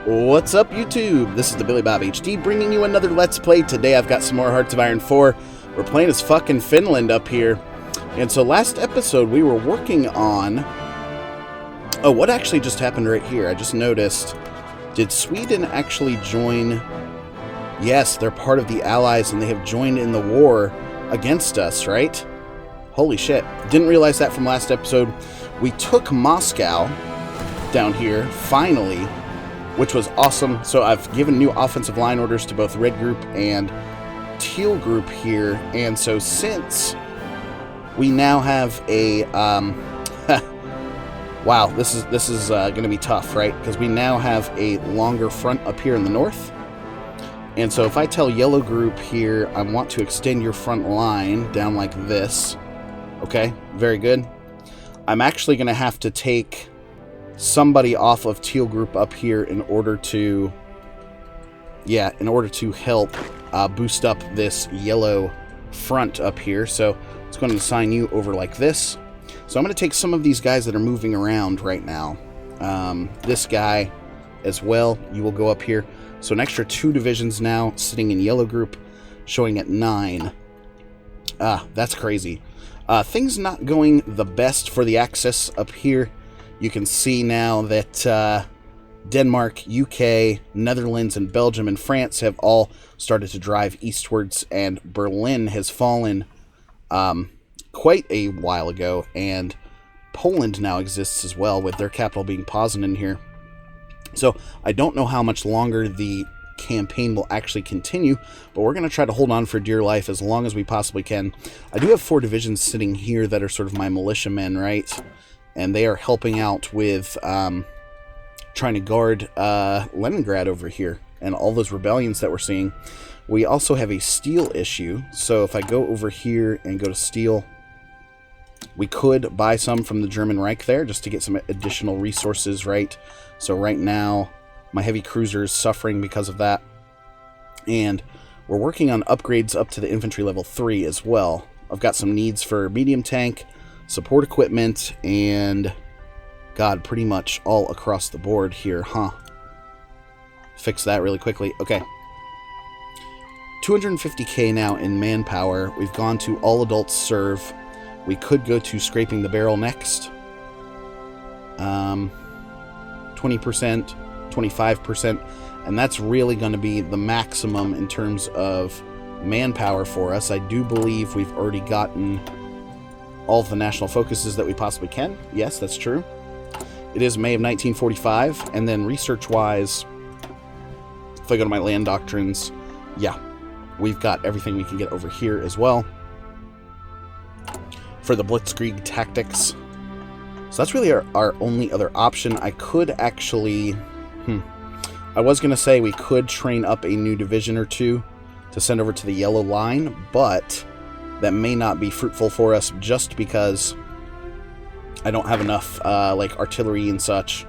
What's up, YouTube? This is TheBillyBobHD bringing you another Let's Play. Today I've got some more Hearts of Iron 4. We're playing as Fuckin Finland up here. And so last episode we were working on... Oh, what actually just happened right here? I just noticed. Did Sweden actually join... Yes, they're part of the Allies and they have joined in the war against us, right? Holy shit. Didn't realize that from last episode. We took Moscow down here, finally, which was awesome. So I've given new offensive line orders to both Red Group and Teal Group here. And so since we now have a... wow, this is going to be tough, right? Because we now have a longer front up here in the north. And so if I tell Yellow Group here, I want to extend your front line down like this. Okay, very good. I'm actually going to have to take somebody off of Teal Group up here in order to... Yeah, in order to help boost up this yellow front up here. So it's going to assign you over like this. So I'm going to take some of these guys that are moving around right now. This guy as well, you will go up here. So an extra 2 divisions now sitting in Yellow Group, showing at 9. That's crazy. Things not going the best for the Axis up here. You can see now that Denmark, UK, Netherlands, and Belgium and France have all started to drive eastwards, and Berlin has fallen quite a while ago, and Poland now exists as well, with their capital being Poznan here. So I don't know how much longer the campaign will actually continue, but we're going to try to hold on for dear life as long as we possibly can. I do have 4 divisions sitting here that are sort of my militiamen, right? And they are helping out with trying to guard Leningrad over here and all those rebellions that we're seeing. We also have a steel issue, so if I go over here and go to steel, we could buy some from the German Reich there just to get some additional resources, right? So right now, my heavy cruiser is suffering because of that. And we're working on upgrades up to the infantry level 3 as well. I've got some needs for medium tank, support equipment, and... God, pretty much all across the board here, huh? Fix that really quickly. Okay. 250k now in manpower. We've gone to all adults serve. We could go to scraping the barrel next. 20%, 25%, and that's really going to be the maximum in terms of manpower for us. I do believe we've already gotten all of the national focuses that we possibly can. Yes, that's true. It is May of 1945, and then research-wise, if I go to my land doctrines, yeah, we've got everything we can get over here as well for the Blitzkrieg tactics. So that's really our only other option. I could actually... I was going to say we could train up a new division or 2 to send over to the yellow line, but that may not be fruitful for us just because I don't have enough like artillery and such.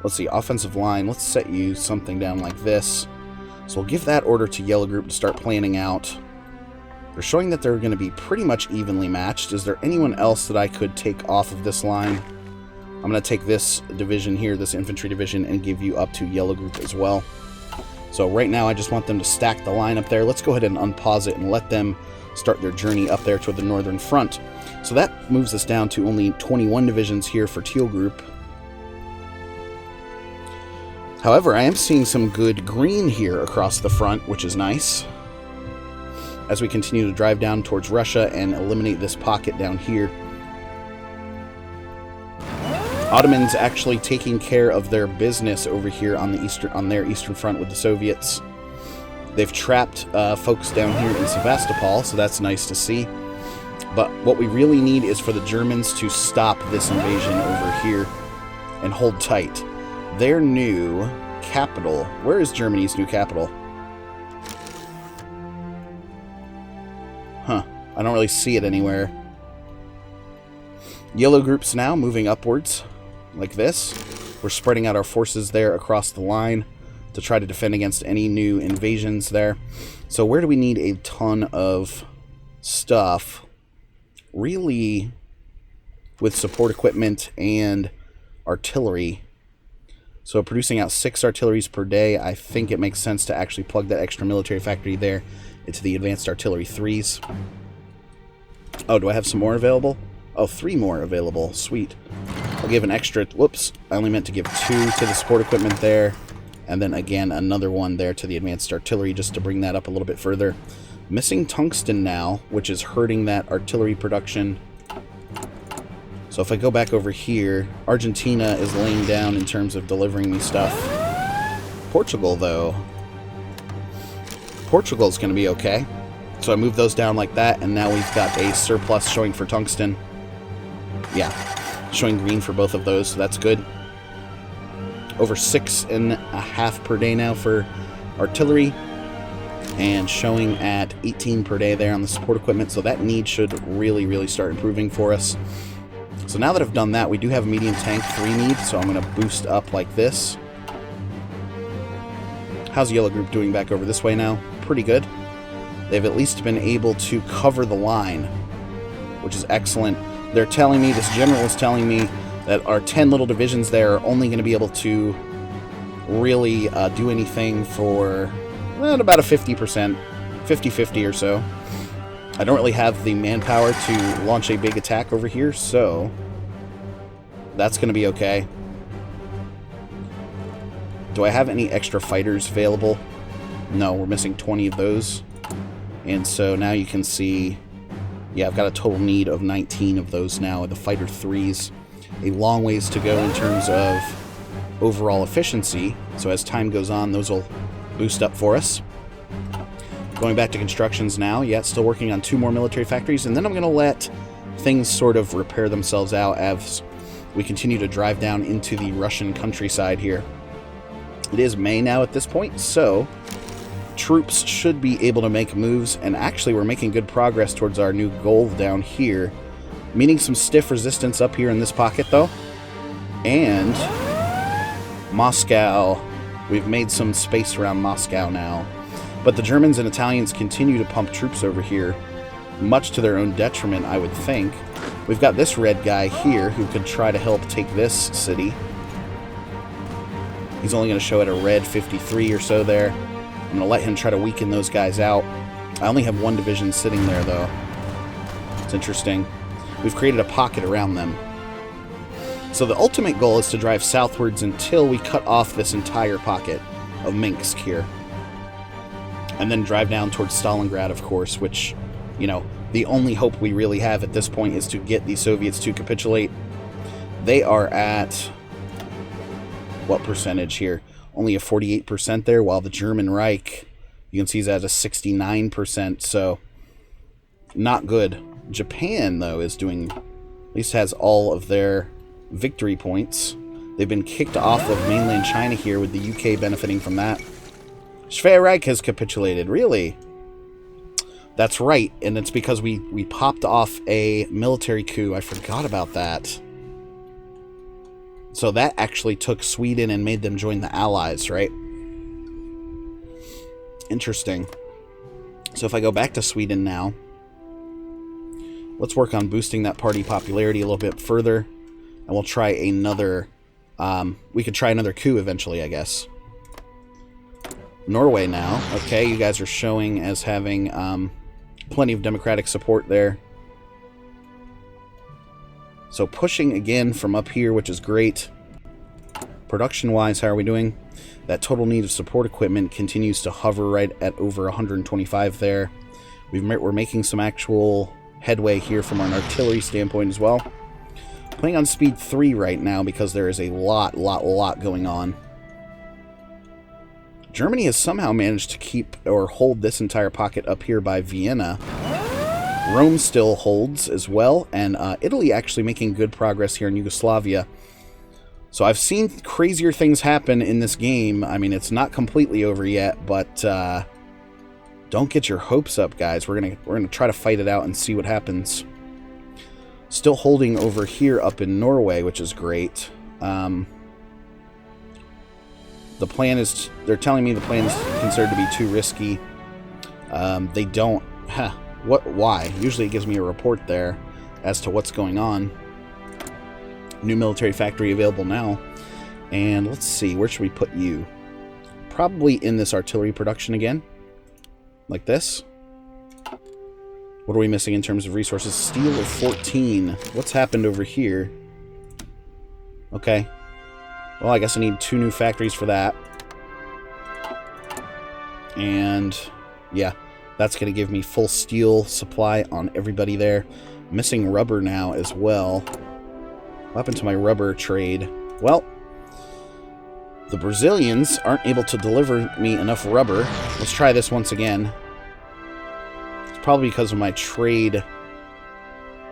Let's see, offensive line. Let's set you something down like this. So we'll give that order to Yellow Group to start planning out. They're showing that they're going to be pretty much evenly matched. Is there anyone else that I could take off of this line? I'm going to take this division here, this infantry division, and give you up to Yellow Group as well. So right now I just want them to stack the line up there. Let's go ahead and unpause it and let them start their journey up there toward the northern front. So that moves us down to only 21 divisions here for Teal Group. However, I am seeing some good green here across the front, which is nice, as we continue to drive down towards Russia and eliminate this pocket down here. Ottomans actually taking care of their business over here on their eastern front with the Soviets. They've trapped folks down here in Sevastopol, so that's nice to see. But what we really need is for the Germans to stop this invasion over here and hold tight. Their new capital... Where is Germany's new capital? Huh. I don't really see it anywhere. Yellow Group's now moving upwards, like this. We're spreading out our forces there across the line to try to defend against any new invasions there. So where do we need a ton of stuff? Really, with support equipment and artillery. So producing out 6 artilleries per day, I think it makes sense to actually plug that extra military factory there into the advanced artillery 3s. Oh, do I have some more available? Oh, 3 more available. Sweet. I'll give an extra... Whoops. I only meant to give 2 to the support equipment there. And then again, another one there to the advanced artillery just to bring that up a little bit further. Missing tungsten now, which is hurting that artillery production. So if I go back over here, Argentina is laying down in terms of delivering me stuff. Portugal, though. Portugal's going to be okay. So I move those down like that, and now we've got a surplus showing for tungsten. Yeah, showing green for both of those, so that's good. Over 6.5 per day now for artillery, and showing at 18 per day there on the support equipment, so that need should really, really start improving for us. So now that I've done that, we do have medium tank 3 need, so I'm going to boost up like this. How's Yellow Group doing back over this way now? Pretty good. They've at least been able to cover the line, which is excellent. They're telling me, this general is telling me, that our 10 little divisions there are only going to be able to really do anything for about a 50%, 50-50 or so. I don't really have the manpower to launch a big attack over here, so that's going to be okay. Do I have any extra fighters available? No, we're missing 20 of those. And so now you can see, yeah, I've got a total need of 19 of those now, the fighter 3s. A long ways to go in terms of overall efficiency. So as time goes on, those will boost up for us. Going back to constructions now, yeah, still working on 2 more military factories, and then I'm going to let things sort of repair themselves out as we continue to drive down into the Russian countryside here. It is May now at this point, so troops should be able to make moves, and actually we're making good progress towards our new goal down here. Meeting some stiff resistance up here in this pocket, though. And Moscow. We've made some space around Moscow now. But the Germans and Italians continue to pump troops over here, much to their own detriment, I would think. We've got this red guy here who could try to help take this city. He's only going to show at a red 53 or so there. I'm going to let him try to weaken those guys out. I only have 1 division sitting there, though. It's interesting. We've created a pocket around them. So the ultimate goal is to drive southwards until we cut off this entire pocket of Minsk here. And then drive down towards Stalingrad, of course, which, you know, the only hope we really have at this point is to get the Soviets to capitulate. They are at, what percentage here? Only a 48% there, while the German Reich, you can see, is at a 69%, so not good. Japan, though, is doing, at least has all of their victory points. They've been kicked off of mainland China here, with the UK benefiting from that. Schwer Reich has capitulated, really? That's right, and it's because we popped off a military coup. I forgot about that. So that actually took Sweden and made them join the Allies, right? Interesting. So if I go back to Sweden now, let's work on boosting that party popularity a little bit further, and we'll try another, we could try another coup eventually, I guess. Norway now. Okay, you guys are showing as having plenty of democratic support there. So pushing again from up here, which is great. Production-wise, how are we doing? That total need of support equipment continues to hover right at over 125 there. We're making some actual headway here from an artillery standpoint as well. Playing on speed 3 right now because there is a lot going on. Germany has somehow managed to keep or hold this entire pocket up here by Vienna. Rome still holds as well, and Italy actually making good progress here in Yugoslavia. So I've seen crazier things happen in this game. I mean, it's not completely over yet, but don't get your hopes up, guys. We're gonna try to fight it out and see what happens. Still holding over here up in Norway, which is great. The plan is, they're telling me the plan is considered to be too risky. They don't, why? Usually it gives me a report there as to what's going on. New military factory available now. And let's see, where should we put you? Probably in this artillery production again. Like this. What are we missing in terms of resources? Steel of 14. What's happened over here? Okay. Well, I guess I need 2 new factories for that. And, yeah, that's going to give me full steel supply on everybody there. I'm missing rubber now as well. What happened to my rubber trade? Well, the Brazilians aren't able to deliver me enough rubber. Let's try this once again. It's probably because of my trade.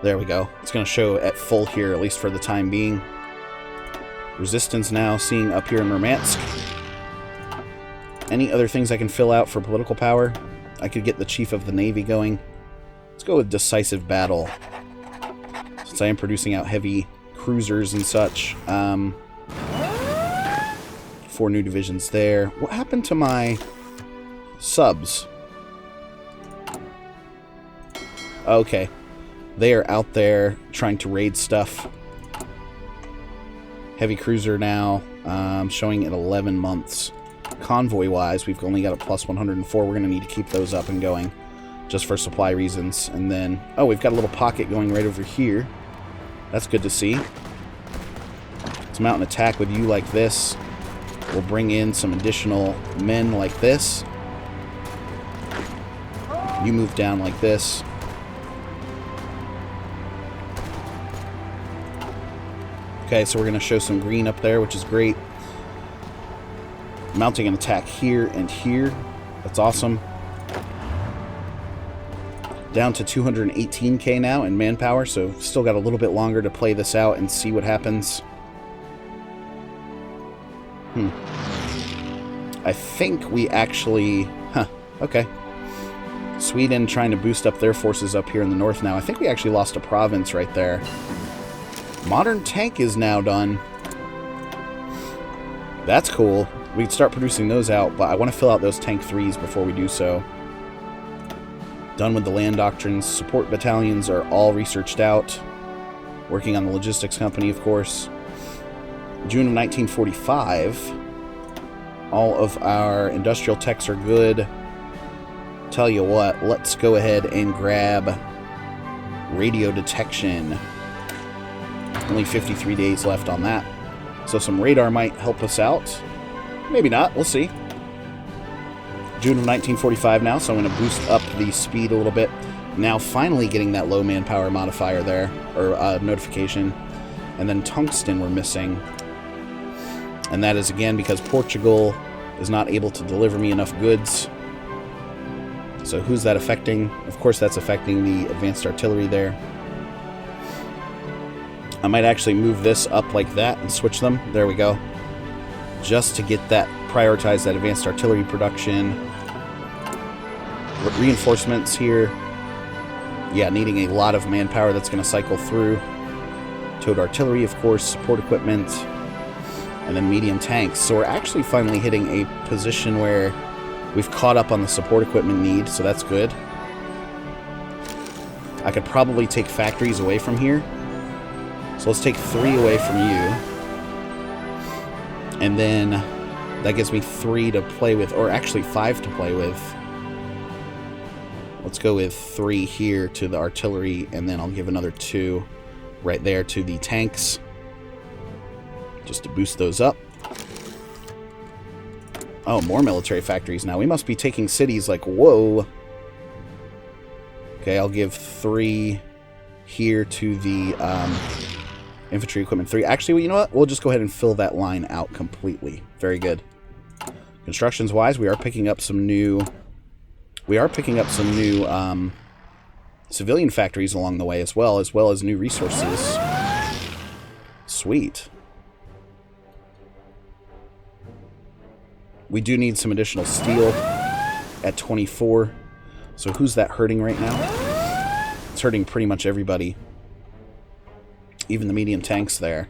There we go. It's going to show at full here, at least for the time being. Resistance now seeing up here in Murmansk. Any other things I can fill out for political power? I could get the Chief of the Navy going. Let's go with Decisive Battle. Since I am producing out heavy cruisers and such. 4 new divisions there. What happened to my subs? Okay. They are out there trying to raid stuff. Heavy cruiser now, showing at 11 months. Convoy-wise, we've only got a plus 104. We're going to need to keep those up and going just for supply reasons. And then, oh, we've got a little pocket going right over here. That's good to see. Let's mount an attack with you like this. We'll bring in some additional men like this. You move down like this. Okay, so we're going to show some green up there, which is great. Mounting an attack here and here. That's awesome. Down to 218k now in manpower, so still got a little bit longer to play this out and see what happens. I think we actually... okay. Sweden trying to boost up their forces up here in the north now. I think we actually lost a province right there. Modern tank is now done. That's cool. We can start producing those out, but I want to fill out those tank 3s before we do so. Done with the land doctrines. Support battalions are all researched out. Working on the logistics company, of course. June of 1945. All of our industrial techs are good. Tell you what, let's go ahead and grab radio detection. Only 53 days left on that. So some radar might help us out. Maybe not. We'll see. June of 1945 now, so I'm going to boost up the speed a little bit. Now finally getting that low manpower modifier there, or notification. And then tungsten we're missing. And that is again because Portugal is not able to deliver me enough goods. So who's that affecting? Of course that's affecting the advanced artillery there. I might actually move this up like that and switch them. There we go. Just to get that, prioritize that advanced artillery production. Reinforcements here. Yeah, needing a lot of manpower that's going to cycle through. Towed artillery, of course, support equipment, and then medium tanks. So we're actually finally hitting a position where we've caught up on the support equipment need, so that's good. I could probably take factories away from here. So let's take 3 away from you. And then that gives me 3 to play with, or actually 5 to play with. Let's go with 3 here to the artillery, and then I'll give another 2 right there to the tanks. Just to boost those up. Oh, more military factories now. We must be taking cities like, whoa. Okay, I'll give 3 here to the infantry equipment 3. Actually, you know what? We'll just go ahead and fill that line out completely. Very good. Constructions wise, we are picking up some new civilian factories along the way as well as new resources. Sweet. We do need some additional steel at 24. So who's that hurting right now? It's hurting pretty much everybody. Even the medium tanks there.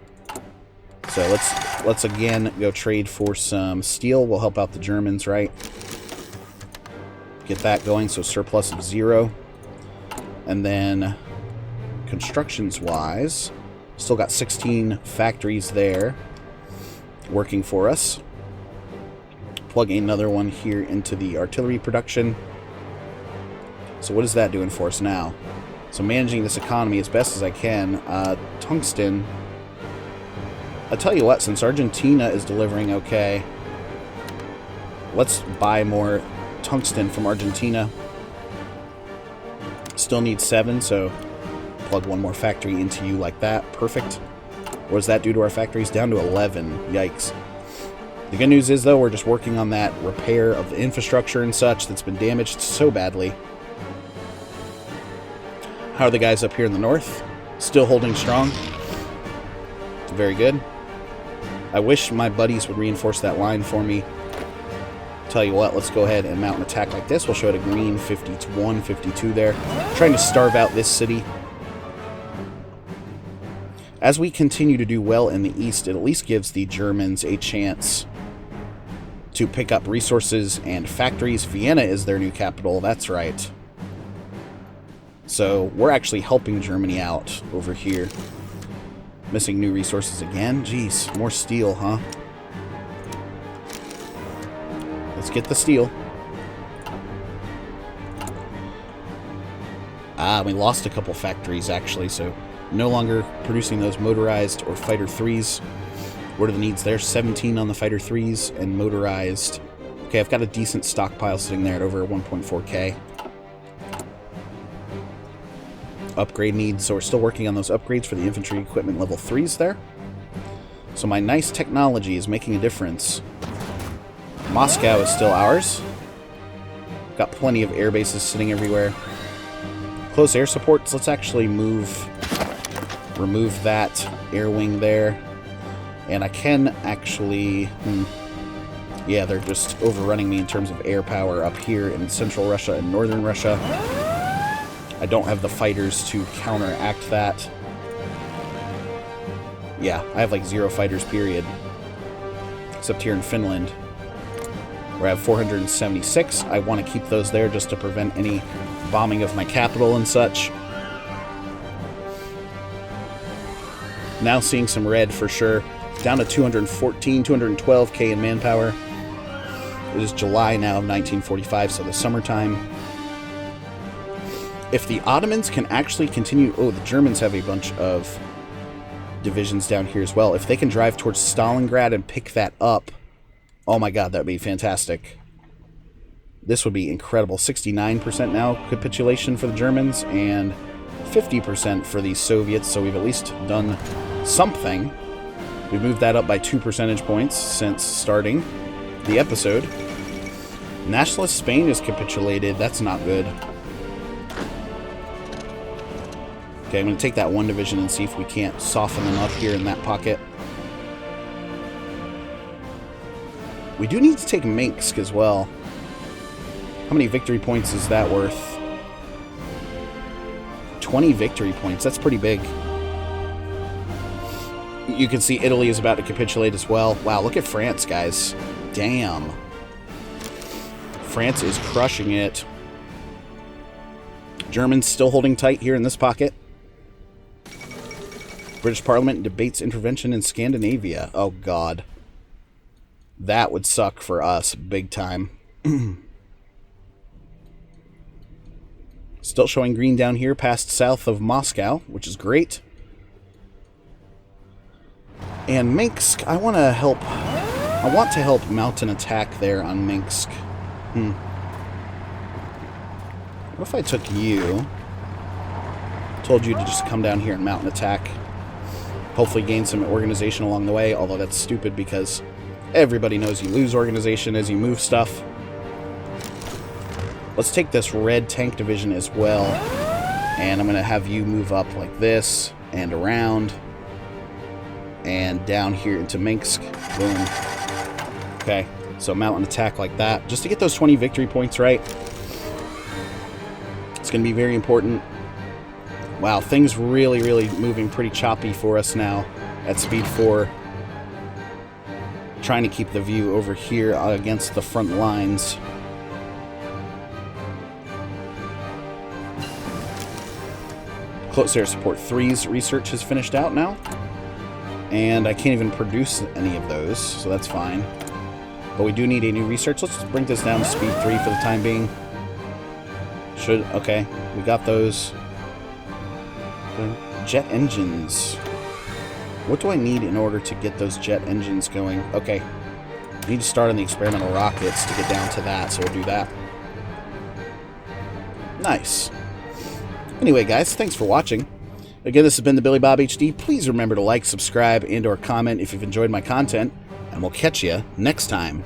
So let's again go trade for some steel. We'll help out the Germans, right? Get that going, so surplus of 0. And then constructions wise, still got 16 factories there. working for us. Plug another one here into the artillery production. So what is that doing for us now? So managing this economy as best as I can. Tungsten. I'll tell you what, since Argentina is delivering okay, let's buy more tungsten from Argentina. Still need 7, so plug one more factory into you like that. Perfect. What does that do to our factories? Down to 11. Yikes. The good news is, though, we're just working on that repair of the infrastructure and such that's been damaged so badly. How are the guys up here in the north? Still holding strong. Very good. I wish my buddies would reinforce that line for me. Tell you what, let's go ahead and mount an attack like this. We'll show it a green 51, 52 there. Trying to starve out this city. As we continue to do well in the east, it at least gives the Germans a chance to pick up resources and factories. Vienna is their new capital, that's right. So we're actually helping Germany out over here. Missing new resources again. Jeez, more steel, huh? Let's get the steel. We lost a couple factories, actually, so no longer producing those motorized or fighter 3s. What are the needs there? 17 on the fighter 3s and motorized. Okay, I've got a decent stockpile sitting there at over 1.4k. Upgrade needs, so we're still working on those upgrades for the infantry equipment level 3s there. So my nice technology is making a difference. Moscow is still ours. Got plenty of air bases sitting everywhere. Close air supports, let's actually remove that air wing there. And I can actually... yeah, they're just overrunning me in terms of air power up here in central Russia and northern Russia. I don't have the fighters to counteract that. Yeah, I have like 0 fighters, period. Except here in Finland, where I have 476. I want to keep those there just to prevent any bombing of my capital and such. Now seeing some red for sure. Down to 214, 212k in manpower. It is July now of 1945, so the summertime. If the Ottomans can actually continue... Oh, the Germans have a bunch of divisions down here as well. If they can drive towards Stalingrad and pick that up, oh my god, that would be fantastic. This would be incredible. 69% now capitulation for the Germans and 50% for the Soviets, so we've at least done something. We've moved that up by 2 percentage points since starting the episode. Nationalist Spain is capitulated. That's not good. Okay, I'm going to take that one division and see if we can't soften them up here in that pocket. We do need to take Minsk as well. How many victory points is that worth? 20 victory points. That's pretty big. You can see Italy is about to capitulate as well. Wow, look at France, guys. Damn. France is crushing it. Germans still holding tight here in this pocket. British Parliament debates intervention in Scandinavia. Oh, God. That would suck for us big time. Still showing green down here past south of Moscow, which is great. And Minsk, I want to help mount an attack there on Minsk. What if I took you? Told you to just come down here and mount an attack. Hopefully gain some organization along the way, although that's stupid because everybody knows you lose organization as you move stuff. Let's take this red tank division as well, and I'm going to have you move up like this, and around, and down here into Minsk. Boom. Okay, so mount an attack like that, just to get those 20 victory points right. It's going to be very important. Wow, things really moving pretty choppy for us now at speed 4. Trying to keep the view over here against the front lines. Close air support 3's research has finished out now. And I can't even produce any of those, so that's fine. But we do need a new research. Let's bring this down to speed 3 for the time being. Okay, we got those. Jet engines. What do I need in order to get those jet engines going? Okay, I need to start on the experimental rockets to get down to that, so we'll do that. Nice. Anyway, guys, thanks for watching. Again, this has been the TheBillyBobHD. Please remember to like, subscribe, and/or comment if you've enjoyed my content, and we'll catch you next time.